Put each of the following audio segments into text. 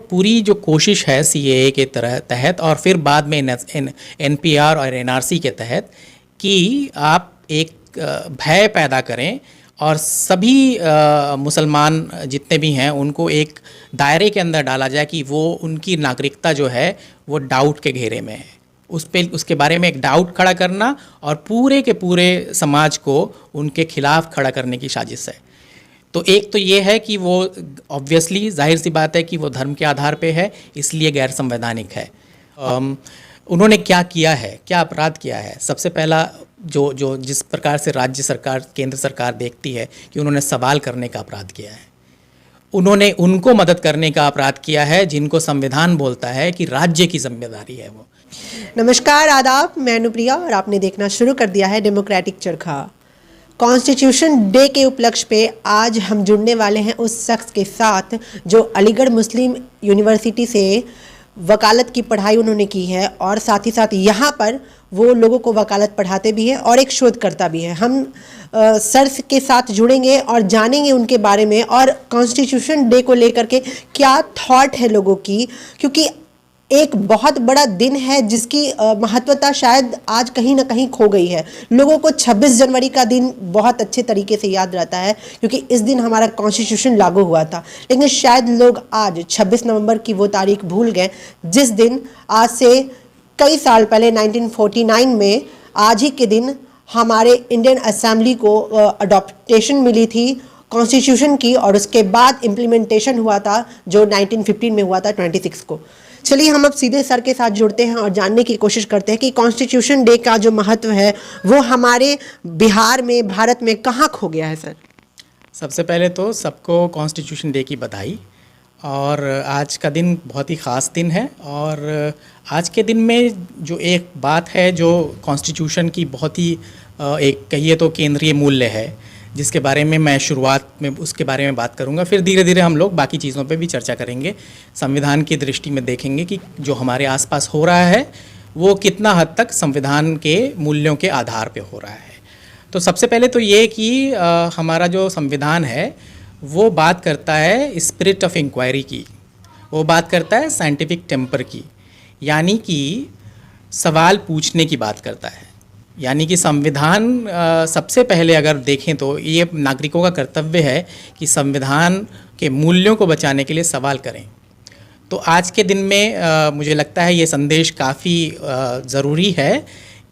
पूरी जो कोशिश है सीएए के तहत और फिर बाद में एनपीआर और एनआरसी के तहत कि आप एक भय पैदा करें और सभी मुसलमान जितने भी हैं उनको एक दायरे के अंदर डाला जाए कि वो उनकी नागरिकता जो है वो डाउट के घेरे में है, उसके बारे में एक डाउट खड़ा करना और पूरे के पूरे समाज को उनके खिलाफ खड़ा करने की साजिश है। तो एक तो ये है कि वो ऑब्वियसली जाहिर सी बात है कि वो धर्म के आधार पे है, इसलिए गैर संवैधानिक है। उन्होंने क्या किया है, क्या अपराध किया है? सबसे पहला जो जिस प्रकार से राज्य सरकार, केंद्र सरकार देखती है कि उन्होंने सवाल करने का अपराध किया है, उन्होंने उनको मदद करने का अपराध किया है जिनको संविधान बोलता है कि राज्य की जिम्मेदारी है वो। नमस्कार, आदाब, मैं अनुप्रिया और आपने देखना शुरू कर दिया है डेमोक्रेटिक चरखा। कॉन्स्टिट्यूशन डे के उपलक्ष्य पे आज हम जुड़ने वाले हैं उस शख्स के साथ जो अलीगढ़ मुस्लिम यूनिवर्सिटी से वकालत की पढ़ाई उन्होंने की है और साथ ही साथ यहाँ पर वो लोगों को वकालत पढ़ाते भी हैं और एक शोधकर्ता भी हैं। हम सर के साथ जुड़ेंगे और जानेंगे उनके बारे में और कॉन्स्टिट्यूशन डे को लेकर के क्या थॉट है लोगों की, क्योंकि एक बहुत बड़ा दिन है जिसकी महत्वता शायद आज कहीं ना कहीं खो गई है। लोगों को 26 जनवरी का दिन बहुत अच्छे तरीके से याद रहता है क्योंकि इस दिन हमारा कॉन्स्टिट्यूशन लागू हुआ था, लेकिन शायद लोग आज 26 नवंबर की वो तारीख भूल गए जिस दिन आज से कई साल पहले 1949 में आज ही के दिन हमारे इंडियन असेंबली को अडॉप्टेशन मिली थी कॉन्स्टिट्यूशन की और उसके बाद इम्प्लीमेंटेशन हुआ था जो 1915 में हुआ था 26 को। चलिए हम अब सीधे सर के साथ जुड़ते हैं और जानने की कोशिश करते हैं कि कॉन्स्टिट्यूशन डे का जो महत्व है वो हमारे बिहार में, भारत में कहाँ खो गया है सर? सबसे पहले तो सबको कॉन्स्टिट्यूशन डे की बधाई। और आज का दिन बहुत ही ख़ास दिन है और आज के दिन में जो एक बात है जो कॉन्स्टिट्यूशन की बहुत ही एक कहिए तो केंद्रीय मूल्य है, जिसके बारे में मैं शुरुआत में उसके बारे में बात करूंगा, फिर धीरे धीरे हम लोग बाकी चीज़ों पे भी चर्चा करेंगे। संविधान की दृष्टि में देखेंगे कि जो हमारे आसपास हो रहा है वो कितना हद तक संविधान के मूल्यों के आधार पे हो रहा है। तो सबसे पहले तो ये कि हमारा जो संविधान है वो बात करता है स्पिरिट ऑफ इंक्वायरी की, वो बात करता है साइंटिफिक टेम्पर की, यानी कि सवाल पूछने की बात करता है। यानी कि संविधान सबसे पहले अगर देखें तो ये नागरिकों का कर्तव्य है कि संविधान के मूल्यों को बचाने के लिए सवाल करें। तो आज के दिन में मुझे लगता है ये संदेश काफ़ी ज़रूरी है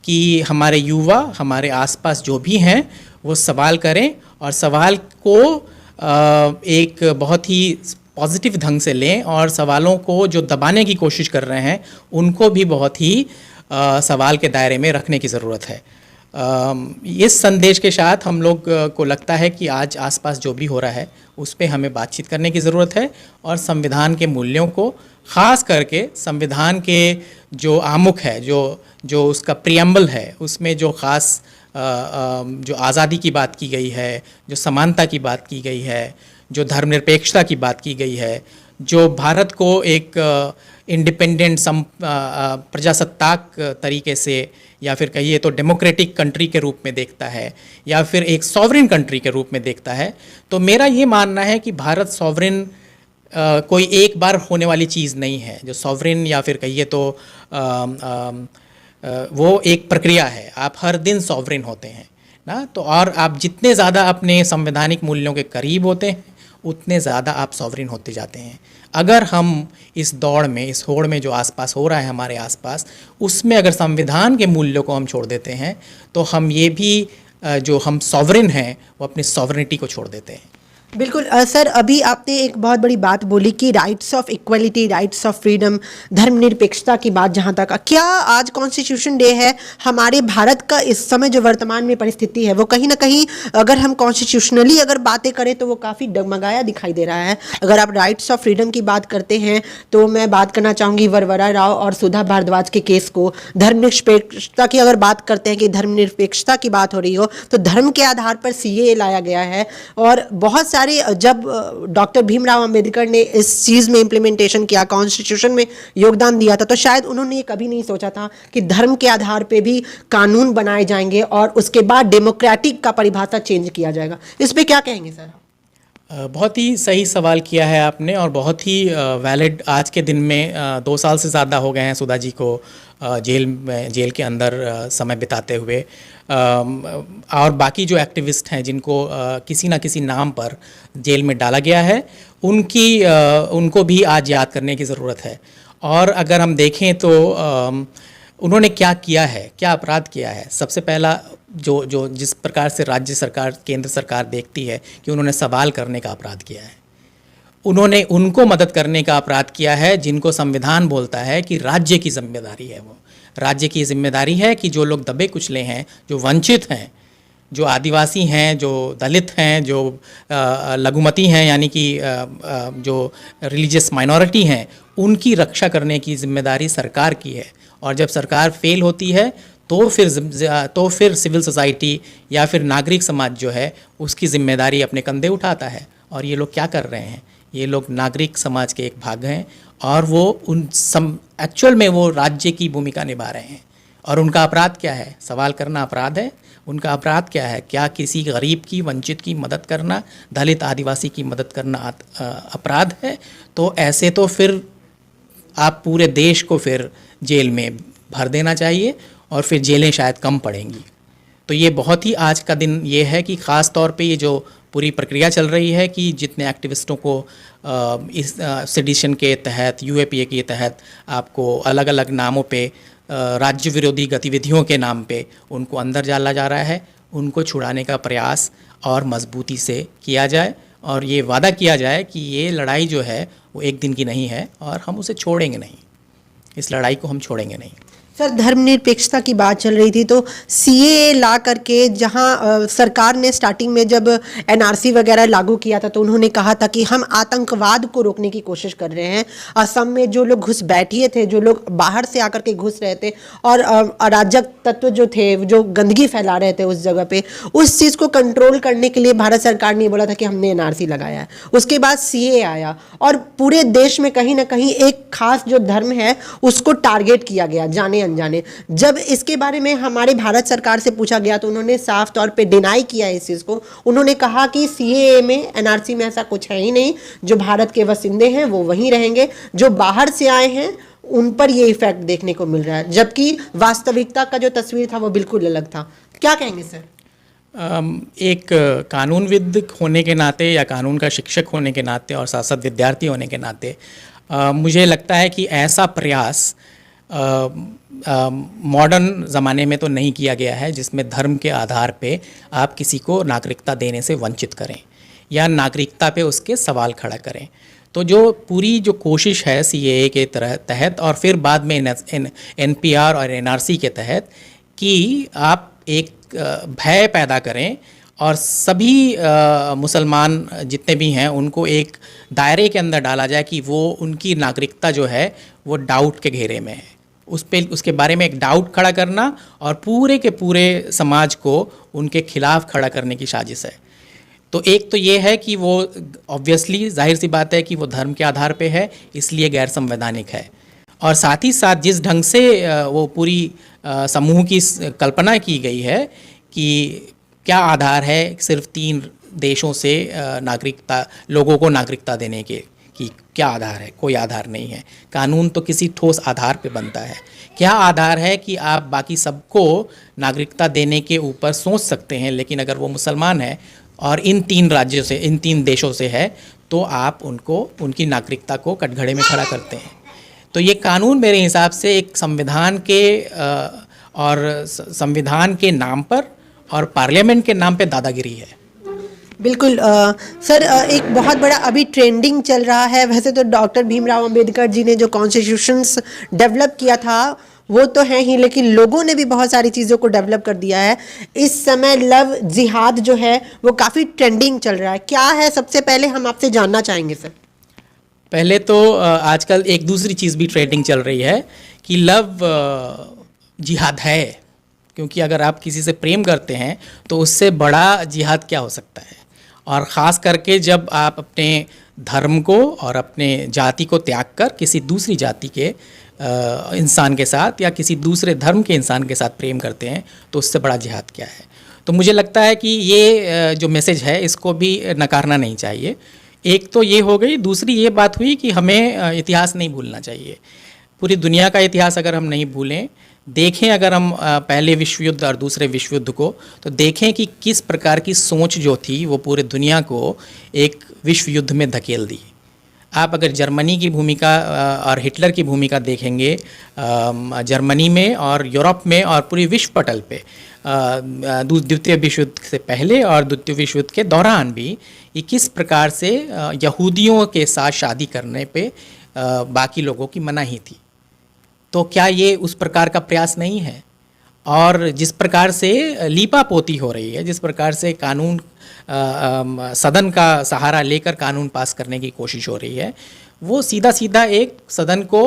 कि हमारे युवा, हमारे आसपास जो भी हैं वो सवाल करें और सवाल को एक बहुत ही पॉजिटिव ढंग से लें और सवालों को जो दबाने की कोशिश कर रहे हैं उनको भी बहुत ही सवाल के दायरे में रखने की ज़रूरत है। इस संदेश के साथ हम लोग को लगता है कि आज आसपास जो भी हो रहा है उस पे हमें बातचीत करने की ज़रूरत है और संविधान के मूल्यों को, ख़ास करके संविधान के जो आमुख है, जो उसका प्रियम्बल है, उसमें जो ख़ास जो आज़ादी की बात की गई है, जो समानता की बात की गई है, जो धर्मनिरपेक्षता की बात की गई है, जो भारत को एक इंडिपेंडेंट प्रजासत्ताक तरीके से या फिर कहिए तो डेमोक्रेटिक कंट्री के रूप में देखता है या फिर एक सॉवरेन कंट्री के रूप में देखता है। तो मेरा ये मानना है कि भारत सॉवरेन कोई एक बार होने वाली चीज़ नहीं है। जो सॉवरेन या फिर कहिए तो वो एक प्रक्रिया है, आप हर दिन सॉवरेन होते हैं ना। तो और आप जितने ज़्यादा अपने संवैधानिक मूल्यों के करीब होते हैं उतने ज़्यादा आप सॉवरेन होते जाते हैं। अगर हम इस दौड़ में, इस होड़ में जो आसपास हो रहा है हमारे आसपास, उसमें अगर संविधान के मूल्यों को हम छोड़ देते हैं तो हम ये भी जो हम सॉवरेन हैं वो अपनी सॉवरेनिटी को छोड़ देते हैं। बिल्कुल सर, अभी आपने एक बहुत बड़ी बात बोली कि rights of equality, rights of freedom, धर्मनिरपेक्षता की बात जहाँ तक, क्या आज कॉन्स्टिट्यूशन डे है, हमारे भारत का इस समय जो वर्तमान में परिस्थिति है वो कहीं ना कहीं अगर हम कॉन्स्टिट्यूशनली अगर बातें करें तो वो काफ़ी डगमगाया दिखाई दे रहा है। अगर आप राइट्स ऑफ फ्रीडम की बात करते हैं तो मैं बात करना चाहूँगी वरवरा राव और सुधा भारद्वाज के केस को। धर्मनिरपेक्षता की अगर बात करते हैं कि धर्मनिरपेक्षता की बात हो रही हो तो धर्म के आधार पर सीएए लाया गया है और बहुत सारे जब डॉक्टर भीमराव अंबेडकर ने इस चीज़ में इम्प्लीमेंटेशन किया, कॉन्स्टिट्यूशन में योगदान दिया था, तो शायद उन्होंने ये कभी नहीं सोचा था कि धर्म के आधार पे भी कानून बनाए जाएंगे और उसके बाद डेमोक्रेटिक का परिभाषा चेंज किया जाएगा। इस पे क्या कहेंगे सर? बहुत ही सही सवाल किया है आपने और बहुत ही वैलिड। आज के दिन में 2 साल से ज़्यादा हो गए हैं सुधा जी को जेल के अंदर समय बिताते हुए। और बाकी जो एक्टिविस्ट हैं जिनको किसी ना किसी नाम पर जेल में डाला गया है, उनको भी आज याद करने की ज़रूरत है। और अगर हम देखें तो उन्होंने क्या किया है, क्या अपराध किया है। सबसे पहला जो जिस प्रकार से राज्य सरकार, केंद्र सरकार देखती है कि उन्होंने सवाल करने का अपराध किया है, उन्होंने उनको मदद करने का अपराध किया है जिनको संविधान बोलता है कि राज्य की जिम्मेदारी है। वो राज्य की जिम्मेदारी है कि जो लोग दबे कुचले हैं, जो वंचित हैं, जो आदिवासी हैं, जो दलित हैं, जो लघुमती हैं यानी कि जो रिलीजियस माइनॉरिटी हैं, उनकी रक्षा करने की जिम्मेदारी सरकार की है। और जब सरकार फेल होती है तो फिर सिविल सोसाइटी या फिर नागरिक समाज जो है उसकी जिम्मेदारी अपने कंधे उठाता है। और ये लोग क्या कर रहे हैं, ये लोग नागरिक समाज के एक भाग हैं और वो एक्चुअल में वो राज्य की भूमिका निभा रहे हैं। और उनका अपराध क्या है? सवाल करना अपराध है। उनका अपराध क्या है? क्या किसी गरीब की, वंचित की मदद करना, दलित आदिवासी की मदद करना अपराध है? तो ऐसे तो फिर आप पूरे देश को फिर जेल में भर देना चाहिए और फिर जेलें शायद कम पड़ेंगी। तो ये बहुत ही आज का दिन ये है कि ख़ास तौर पे ये जो पूरी प्रक्रिया चल रही है कि जितने एक्टिविस्टों को इस सेडिशन के तहत, यूएपीए के तहत आपको अलग अलग नामों पे, राज्य विरोधी गतिविधियों के नाम पे उनको अंदर डाला जा रहा है, उनको छुड़ाने का प्रयास और मजबूती से किया जाए और ये वादा किया जाए कि ये लड़ाई जो है वो एक दिन की नहीं है और हम उसे छोड़ेंगे नहीं। इस लड़ाई को हम छोड़ेंगे नहीं। सर, धर्मनिरपेक्षता की बात चल रही थी तो सीएए ला करके जहां सरकार ने स्टार्टिंग में जब एनआरसी वगैरह लागू किया था तो उन्होंने कहा था कि हम आतंकवाद को रोकने की कोशिश कर रहे हैं। असम में जो लोग घुसपैठिए थे, जो लोग बाहर से आकर के घुस रहे थे और अराजक तत्व जो थे, जो गंदगी फैला रहे थे उस जगह पे, उस चीज़ को कंट्रोल करने के लिए भारत सरकार ने बोला था कि हमने एनआरसी लगाया है। उसके बाद सीएए आया और पूरे देश में कहीं ना कहीं एक खास जो धर्म है उसको टारगेट किया गया, जाने अनजाने। जब इसके बारे में हमारे भारत सरकार से पूछा गया तो उन्होंने साफ तौर पे डिनाई किया इस चीज को। उन्होंने कहा कि सीएए में, एनआरसी में ऐसा कुछ है ही नहीं। जो भारत के वसिंदे हैं वो वहीं रहेंगे, जो बाहर से आए हैं उन पर ये इफेक्ट देखने को मिल रहा है, जबकि वास्तविकता का जो तस्वीर था वो बिल्कुल अलग था। क्या कहेंगे सर? एक कानूनविद होने के नाते या कानून का शिक्षक होने के नाते और साथ साथ विद्यार्थी होने के नाते मुझे लगता है कि ऐसा प्रयास मॉडर्न ज़माने में तो नहीं किया गया है जिसमें धर्म के आधार पे आप किसी को नागरिकता देने से वंचित करें या नागरिकता पे उसके सवाल खड़ा करें। तो जो पूरी जो कोशिश है सीएए के तहत और फिर बाद में एनपीआर और एनआरसी के तहत कि आप एक भय पैदा करें और सभी मुसलमान जितने भी हैं उनको एक दायरे के अंदर डाला जाए कि वो, उनकी नागरिकता जो है वो डाउट के घेरे में है। उसके बारे में एक डाउट खड़ा करना और पूरे के पूरे समाज को उनके खिलाफ खड़ा करने की साजिश है। तो एक तो ये है कि वो ऑब्वियसली जाहिर सी बात है कि वो धर्म के आधार पे है, इसलिए गैर संवैधानिक है। और साथ ही साथ जिस ढंग से वो पूरी समूह की कल्पना की गई है कि क्या आधार है सिर्फ 3 देशों से नागरिकता, लोगों को नागरिकता देने के, कि क्या आधार है? कोई आधार नहीं है। कानून तो किसी ठोस आधार पे बनता है। क्या आधार है कि आप बाकी सबको नागरिकता देने के ऊपर सोच सकते हैं, लेकिन अगर वो मुसलमान है और इन 3 राज्यों से, इन 3 देशों से है, तो आप उनको, उनकी नागरिकता को कटघरे में खड़ा करते हैं। तो ये कानून मेरे हिसाब से एक संविधान के और संविधान के नाम पर और पार्लियामेंट के नाम पे दादागिरी है। बिल्कुल सर, एक बहुत बड़ा अभी ट्रेंडिंग चल रहा है। वैसे तो डॉक्टर भीमराव अंबेडकर जी ने जो कॉन्स्टिट्यूशंस डेवलप किया था वो तो है ही, लेकिन लोगों ने भी बहुत सारी चीज़ों को डेवलप कर दिया है। इस समय लव जिहाद जो है वो काफ़ी ट्रेंडिंग चल रहा है। क्या है, सबसे पहले हम आपसे जानना चाहेंगे सर। पहले तो आजकल एक दूसरी चीज़ भी ट्रेंडिंग चल रही है कि लव जिहाद है, क्योंकि अगर आप किसी से प्रेम करते हैं तो उससे बड़ा जिहाद क्या हो सकता है। और ख़ास करके जब आप अपने धर्म को और अपने जाति को त्याग कर किसी दूसरी जाति के इंसान के साथ या किसी दूसरे धर्म के इंसान के साथ प्रेम करते हैं तो उससे बड़ा जिहाद क्या है। तो मुझे लगता है कि ये जो मैसेज है इसको भी नकारना नहीं चाहिए। एक तो ये हो गई, दूसरी ये बात हुई कि हमें इतिहास नहीं भूलना चाहिए। पूरी दुनिया का इतिहास अगर हम नहीं भूलें, देखें अगर हम पहले विश्व युद्ध और दूसरे विश्व युद्ध को, तो देखें कि किस प्रकार की सोच जो थी वो पूरे दुनिया को एक विश्व युद्ध में धकेल दी। आप अगर जर्मनी की भूमिका और हिटलर की भूमिका देखेंगे जर्मनी में और यूरोप में और पूरी विश्व पटल पे, द्वितीय विश्व युद्ध से पहले और द्वितीय विश्व युद्ध के दौरान भी ये किस प्रकार से यहूदियों के साथ शादी करने पे बाकी लोगों की मनाही थी। तो क्या ये उस प्रकार का प्रयास नहीं है? और जिस प्रकार से लीपा पोती हो रही है, जिस प्रकार से कानून सदन का सहारा लेकर कानून पास करने की कोशिश हो रही है, वो सीधा सीधा एक सदन को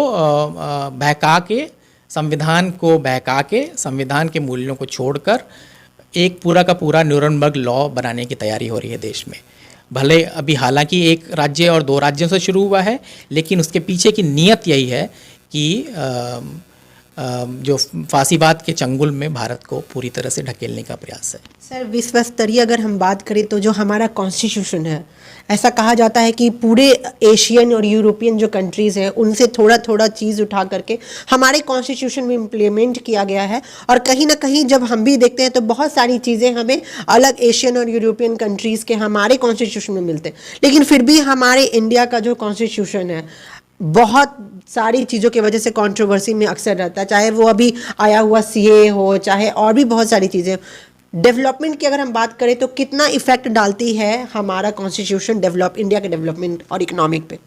बहका के, संविधान को बहका के, संविधान के मूल्यों को छोड़कर एक पूरा का पूरा न्यूरनबर्ग लॉ बनाने की तैयारी हो रही है देश में। भले अभी हालांकि एक राज्य और 2 राज्यों से शुरू हुआ है, लेकिन उसके पीछे की नीयत यही है कि जो फांसीवाद के चंगुल में भारत को पूरी तरह से ढकेलने का प्रयास है। सर, विश्व स्तरीय अगर हम बात करें तो जो हमारा कॉन्स्टिट्यूशन है, ऐसा कहा जाता है कि पूरे एशियन और यूरोपियन जो कंट्रीज़ हैं उनसे थोड़ा थोड़ा चीज़ उठा करके हमारे कॉन्स्टिट्यूशन में इम्प्लीमेंट किया गया है। और कहीं ना कहीं जब हम भी देखते हैं तो बहुत सारी चीज़ें हमें अलग एशियन और यूरोपियन कंट्रीज़ के हमारे कॉन्स्टिट्यूशन में मिलते हैं, लेकिन फिर भी हमारे इंडिया का जो कॉन्स्टिट्यूशन है बहुत सारी चीज़ों की वजह से कंट्रोवर्सी में अक्सर रहता है, चाहे वो अभी आया हुआ सीए हो, चाहे और भी बहुत सारी चीज़ें। डेवलपमेंट की अगर हम बात करें तो कितना इफेक्ट डालती है हमारा कॉन्स्टिट्यूशन इंडिया के डेवलपमेंट और इकोनॉमिक पे?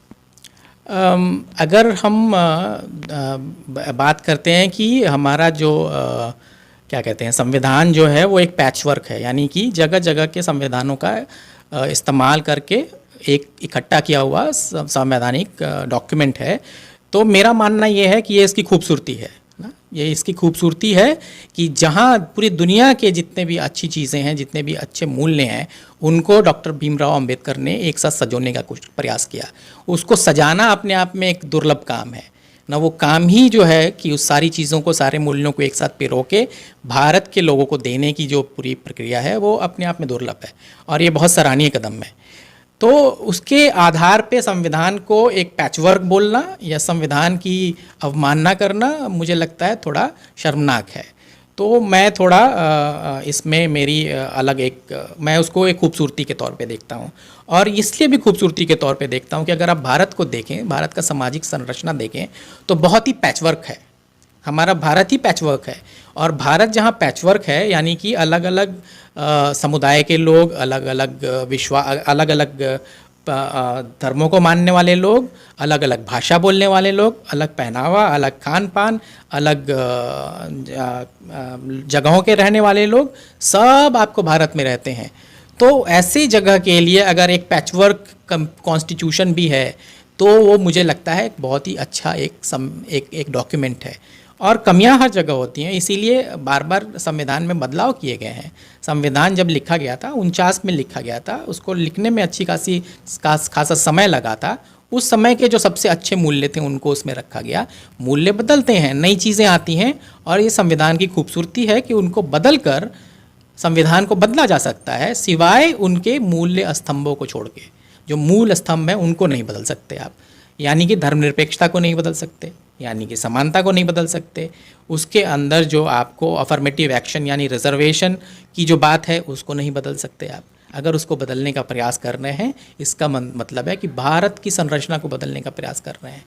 अगर हम बात करते हैं कि हमारा जो क्या कहते हैं संविधान जो है वो एक पैचवर्क है, यानी कि जगह जगह के संविधानों का इस्तेमाल करके एक इकट्ठा किया हुआ संवैधानिक डॉक्यूमेंट है। तो मेरा मानना ये है कि ये इसकी खूबसूरती है ना, ये इसकी खूबसूरती है कि जहाँ पूरी दुनिया के जितने भी अच्छी चीज़ें हैं, जितने भी अच्छे मूल्य हैं, उनको डॉक्टर भीमराव अंबेडकर ने एक साथ सजोने का कुछ प्रयास किया। उसको सजाना अपने आप में एक दुर्लभ काम है ना, वो काम ही जो है कि उस सारी चीज़ों को, सारे मूल्यों को एक साथ पिरो के भारत के लोगों को देने की जो पूरी प्रक्रिया है वो अपने आप में दुर्लभ है और ये बहुत सराहनीय कदम है। तो उसके आधार पे संविधान को एक पैचवर्क बोलना या संविधान की अवमानना करना मुझे लगता है थोड़ा शर्मनाक है। तो मैं थोड़ा इसमें मेरी मैं उसको एक खूबसूरती के तौर पे देखता हूँ, और इसलिए भी खूबसूरती के तौर पे देखता हूँ कि अगर आप भारत को देखें, भारत का सामाजिक संरचना देखें तो बहुत ही पैचवर्क है। हमारा भारत ही पैचवर्क है, और भारत जहाँ पैचवर्क है यानी कि अलग अलग समुदाय के लोग, अलग अलग धर्मों को मानने वाले लोग, अलग अलग भाषा बोलने वाले लोग, अलग पहनावा, अलग खान पान, अलग जगहों के रहने वाले लोग, सब आपको भारत में रहते हैं। तो ऐसी जगह के लिए अगर एक पैचवर्क कॉन्स्टिट्यूशन भी है तो वो मुझे लगता है बहुत ही अच्छा एक डॉक्यूमेंट है। और कमियां हर जगह होती हैं, इसीलिए बार बार संविधान में बदलाव किए गए हैं। संविधान जब लिखा गया था 49 में लिखा गया था, उसको लिखने में अच्छी खासा समय लगा था। उस समय के जो सबसे अच्छे मूल्य थे उनको उसमें रखा गया। मूल्य बदलते हैं, नई चीज़ें आती हैं, और ये संविधान की खूबसूरती है कि उनको बदल कर संविधान को बदला जा सकता है, सिवाय उनके मूल्य स्तंभों को छोड़ के। जो मूल स्तंभ हैं उनको नहीं बदल सकते आप, यानी कि धर्मनिरपेक्षता को नहीं बदल सकते, यानी कि समानता को नहीं बदल सकते। उसके अंदर जो आपको अफर्मेटिव एक्शन यानी रिजर्वेशन की जो बात है उसको नहीं बदल सकते आप। अगर उसको बदलने का प्रयास कर रहे हैं, इसका मतलब है कि भारत की संरचना को बदलने का प्रयास कर रहे हैं।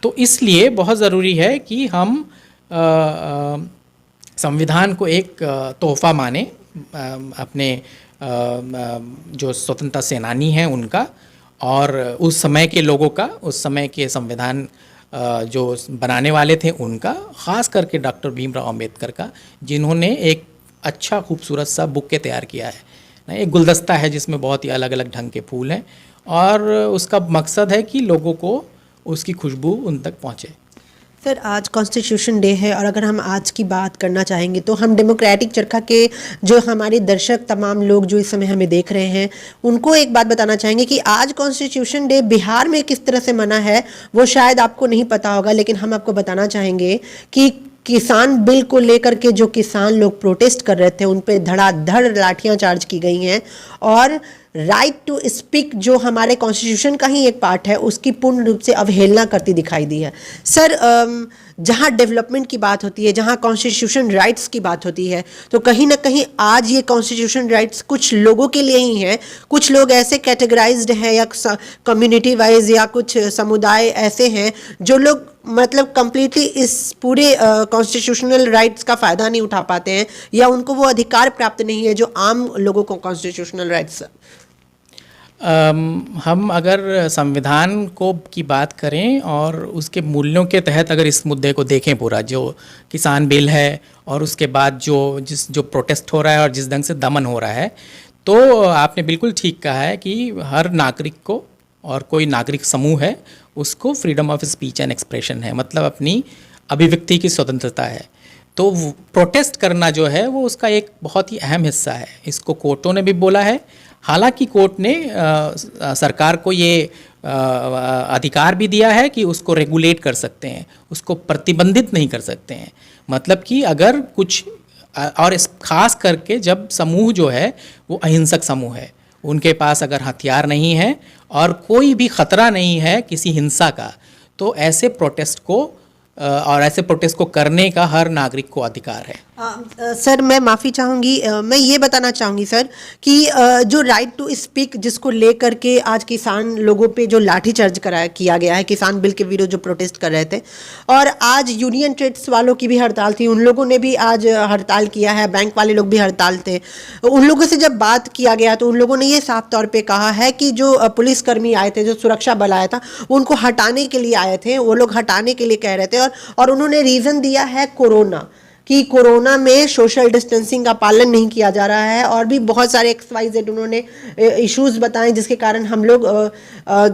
तो इसलिए बहुत ज़रूरी है कि हम संविधान को एक तोहफा माने अपने जो स्वतंत्रता सेनानी हैं उनका, और उस समय के लोगों का, उस समय के संविधान जो बनाने वाले थे उनका, ख़ास करके डॉक्टर भीमराव अंबेडकर का, जिन्होंने एक अच्छा खूबसूरत सा बुके तैयार किया है ना। एक गुलदस्ता है जिसमें बहुत ही अलग अलग ढंग के फूल हैं, और उसका मकसद है कि लोगों को उसकी खुशबू उन तक पहुँचे। सर, आज कॉन्स्टिट्यूशन डे है, और अगर हम आज की बात करना चाहेंगे तो हम डेमोक्रेटिक चरखा के जो हमारे दर्शक, तमाम लोग जो इस समय हमें देख रहे हैं, उनको एक बात बताना चाहेंगे कि आज कॉन्स्टिट्यूशन डे बिहार में किस तरह से मना है वो शायद आपको नहीं पता होगा, लेकिन हम आपको बताना चाहेंगे कि किसान बिल को लेकर के जो किसान लोग प्रोटेस्ट कर रहे थे उन पे धड़ाधड़ लाठियां चार्ज की गई हैं और राइट टू स्पीक जो हमारे कॉन्स्टिट्यूशन का ही एक पार्ट है उसकी पूर्ण रूप से अवहेलना करती दिखाई दी है। सर, जहाँ डेवलपमेंट की बात होती है, जहाँ कॉन्स्टिट्यूशन राइट्स की बात होती है, तो कहीं ना कहीं आज ये कॉन्स्टिट्यूशन राइट्स कुछ लोगों के लिए ही हैं। कुछ लोग ऐसे कैटेगराइज्ड हैं या कम्युनिटी वाइज या कुछ समुदाय ऐसे हैं जो लोग मतलब कंप्लीटली इस पूरे कॉन्स्टिट्यूशनल राइट्स का फ़ायदा नहीं उठा पाते हैं या उनको वो अधिकार प्राप्त नहीं है जो आम लोगों को कॉन्स्टिट्यूशनल राइट्स। हम अगर संविधान को की बात करें और उसके मूल्यों के तहत अगर इस मुद्दे को देखें पूरा, जो किसान बिल है और उसके बाद जो प्रोटेस्ट हो रहा है और जिस ढंग से दमन हो रहा है, तो आपने बिल्कुल ठीक कहा है कि हर नागरिक को और कोई नागरिक समूह है उसको freedom of speech and expression है, मतलब अपनी अभिव्यक्ति की स्वतंत्रता है। तो प्रोटेस्ट करना जो है वो उसका एक बहुत ही अहम हिस्सा है। इसको कोर्टों ने भी बोला है। हालांकि कोर्ट ने सरकार को ये अधिकार भी दिया है कि उसको रेगुलेट कर सकते हैं, उसको प्रतिबंधित नहीं कर सकते हैं। मतलब कि अगर कुछ और इस खास करके जब समूह जो है वो अहिंसक समूह है, उनके पास अगर हथियार नहीं है और कोई भी ख़तरा नहीं है किसी हिंसा का, तो ऐसे प्रोटेस्ट को करने का हर नागरिक को अधिकार है। सर, मैं माफ़ी चाहूँगी, मैं ये बताना चाहूँगी सर कि जो राइट टू स्पीक जिसको लेकर के आज किसान लोगों पे जो लाठीचार्ज किया गया है, किसान बिल के विरुद्ध जो प्रोटेस्ट कर रहे थे, और आज यूनियन ट्रेड्स वालों की भी हड़ताल थी, उन लोगों ने भी आज हड़ताल किया है, बैंक वाले लोग भी हड़ताल थे। उन लोगों से जब बात किया गया तो उन लोगों ने ये साफ तौर पर कहा है कि जो पुलिसकर्मी आए थे, जो सुरक्षा बल आया था, उनको हटाने के लिए आए थे, वो लोग हटाने के लिए कह रहे थे और उन्होंने रीज़न दिया है कोरोना, कि कोरोना में सोशल डिस्टेंसिंग का पालन नहीं किया जा रहा है और भी बहुत सारे XYZ उन्होंने इश्यूज बताए जिसके कारण हम लोग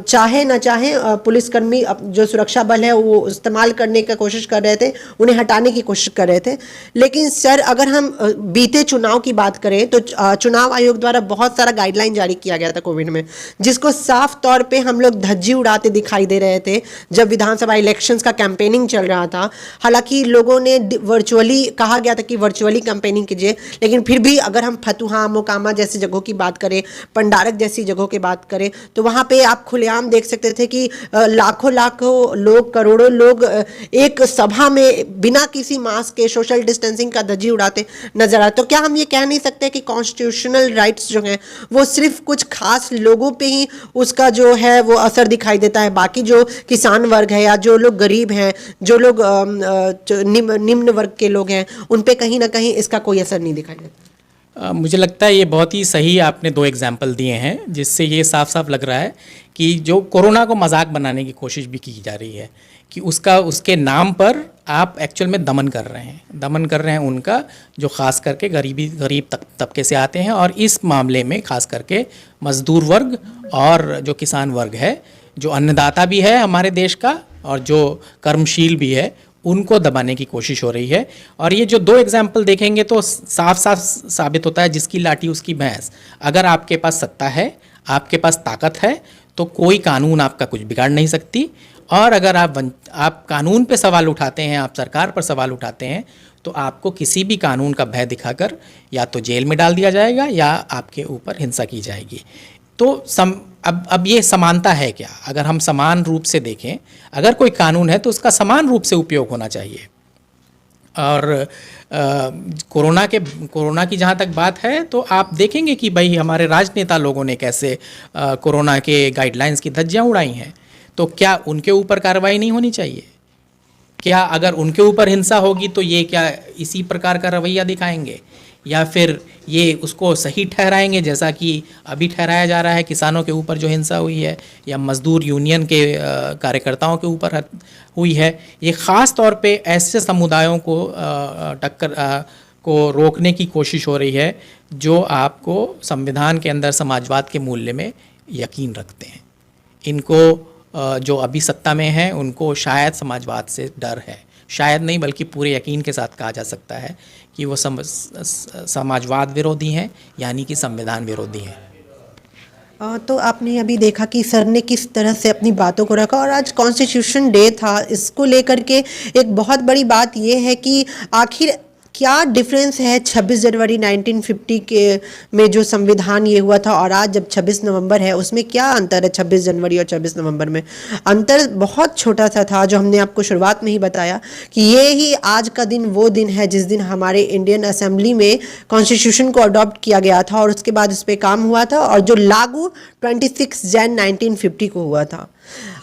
चाहे ना चाहे पुलिसकर्मी जो सुरक्षा बल है वो इस्तेमाल करने का कोशिश कर रहे थे, उन्हें हटाने की कोशिश कर रहे थे। लेकिन सर, अगर हम बीते चुनाव की बात करें तो चुनाव आयोग द्वारा बहुत सारा गाइडलाइन जारी किया गया था कोविड में, जिसको साफ तौर पर हम लोग धज्जी उड़ाते दिखाई दे रहे थे जब विधानसभा इलेक्शंस का कैंपेनिंग चल रहा था। हालांकि लोगों ने वर्चुअली कहा गया था कि वर्चुअली कैंपेनिंग कीजिए, लेकिन फिर भी अगर हम फतुहा, मोकामा जैसी जगहों की बात करें, पंडारक जैसी जगहों की बात करें, तो वहाँ पे आप खुलेआम देख सकते थे कि लाखों लोग, करोड़ों लोग एक सभा में बिना किसी मास्क के सोशल डिस्टेंसिंग का धज्जी उड़ाते नजर आए। तो क्या हम ये कह नहीं सकते कि कॉन्स्टिट्यूशनल राइट्स जो हैं वो सिर्फ कुछ खास लोगों पे ही उसका जो है वो असर दिखाई देता है, बाकी जो किसान वर्ग है या जो लोग गरीब हैं, जो लोग निम्न वर्ग के लोग हैं, उन पे कहीं ना कहीं इसका कोई असर नहीं दिखाई देता? मुझे लगता है ये बहुत ही सही आपने दो एग्जाम्पल दिए हैं, जिससे ये साफ साफ लग रहा है कि जो कोरोना को मजाक बनाने की कोशिश भी की जा रही है कि उसके नाम पर आप एक्चुअल में दमन कर रहे हैं उनका, जो ख़ास करके गरीब तबके से आते हैं, और इस मामले में ख़ास करके मज़दूर वर्ग और जो किसान वर्ग है, जो अन्नदाता भी है हमारे देश का और जो कर्मशील भी है, उनको दबाने की कोशिश हो रही है। और ये जो दो एग्जाम्पल देखेंगे तो साफ साफ साबित होता है, जिसकी लाठी उसकी भैंस। अगर आपके पास सत्ता है, आपके पास ताकत है, तो कोई कानून आपका कुछ बिगाड़ नहीं सकती। और अगर आप कानून पे सवाल उठाते हैं, आप सरकार पर सवाल उठाते हैं, तो आपको किसी भी कानून का भय दिखाकर या तो जेल में डाल दिया जाएगा या आपके ऊपर हिंसा की जाएगी। तो अब ये समानता है क्या? अगर हम समान रूप से देखें, अगर कोई कानून है तो उसका समान रूप से उपयोग होना चाहिए। और कोरोना की जहाँ तक बात है, तो आप देखेंगे कि भाई हमारे राजनेता लोगों ने कैसे कोरोना के गाइडलाइंस की धज्जियाँ उड़ाई हैं। तो क्या उनके ऊपर कार्रवाई नहीं होनी चाहिए? क्या अगर उनके ऊपर हिंसा होगी तो ये क्या इसी प्रकार का रवैया दिखाएंगे, या फिर ये उसको सही ठहराएंगे जैसा कि अभी ठहराया जा रहा है किसानों के ऊपर जो हिंसा हुई है, या मज़दूर यूनियन के कार्यकर्ताओं के ऊपर हुई है? ये ख़ास तौर पे ऐसे समुदायों को रोकने की कोशिश हो रही है जो आपको संविधान के अंदर समाजवाद के मूल्य में यकीन रखते हैं। इनको जो अभी सत्ता में हैं उनको शायद समाजवाद से डर है, शायद नहीं बल्कि पूरे यकीन के साथ कहा जा सकता है कि वो समाजवाद विरोधी हैं, यानी कि संविधान विरोधी हैं। तो आपने अभी देखा कि सर ने किस तरह से अपनी बातों को रखा और आज कॉन्स्टिट्यूशन डे था। इसको लेकर के एक बहुत बड़ी बात ये है कि आखिर क्या डिफरेंस है 26 जनवरी 1950 के में जो संविधान ये हुआ था और आज जब 26 नवंबर है, उसमें क्या अंतर है 26 जनवरी और 26 नवंबर में? अंतर बहुत छोटा सा था, जो हमने आपको शुरुआत में ही बताया कि ये ही आज का दिन वो दिन है जिस दिन हमारे इंडियन असेंबली में कॉन्स्टिट्यूशन को अडॉप्ट किया गया था और उसके बाद उस पर काम हुआ था और जो लागू 26 जन 1950 को हुआ था।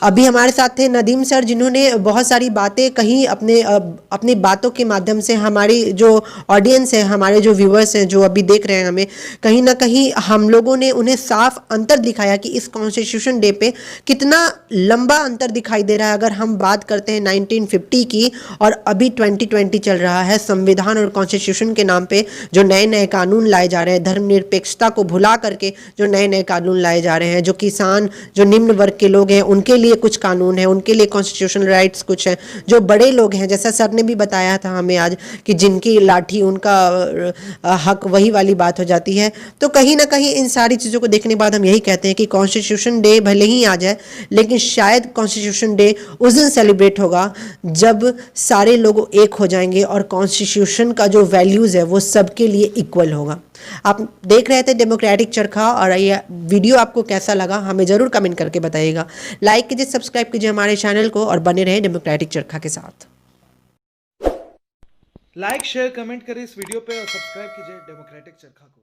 अभी हमारे साथ थे नदीम सर, जिन्होंने बहुत सारी बातें कही अपनी बातों के माध्यम से। हमारी जो ऑडियंस है, हमारे जो व्यूअर्स हैं जो अभी देख रहे हैं हमें, कहीं ना कहीं हम लोगों ने उन्हें साफ अंतर दिखाया कि इस कॉन्स्टिट्यूशन डे पे कितना लंबा अंतर दिखाई दे रहा है। अगर हम बात करते हैं 1950 की और अभी 2020 चल रहा है, संविधान और कॉन्स्टिट्यूशन के नाम पे जो नए नए कानून लाए जा रहे हैं, धर्मनिरपेक्षता को भुला करके जो नए नए कानून लाए जा रहे हैं, जो किसान, जो निम्न वर्ग के लोग हैं उनके लिए कुछ कानून है, उनके लिए कॉन्स्टिट्यूशनल राइट्स कुछ हैं, जो बड़े लोग हैं जैसा सर ने भी बताया था हमें आज कि जिनकी लाठी उनका हक, वही वाली बात हो जाती है। तो कहीं ना कहीं इन सारी चीज़ों को देखने के बाद हम यही कहते हैं कि कॉन्स्टिट्यूशन डे भले ही आ जाए, लेकिन शायद कॉन्स्टिट्यूशन डे उस दिन सेलिब्रेट होगा जब सारे लोग एक हो जाएंगे और कॉन्स्टिट्यूशन का जो वैल्यूज़ है वो सबके लिए इक्वल होगा। आप देख रहे थे डेमोक्रेटिक चरखा और ये वीडियो आपको कैसा लगा हमें ज़रूर कमेंट करके बताइएगा। लाइक कीजिए, सब्सक्राइब कीजिए हमारे चैनल को और बने रहे डेमोक्रेटिक चरखा के साथ। लाइक शेयर कमेंट करें इस वीडियो पे और सब्सक्राइब कीजिए डेमोक्रेटिक चरखा को।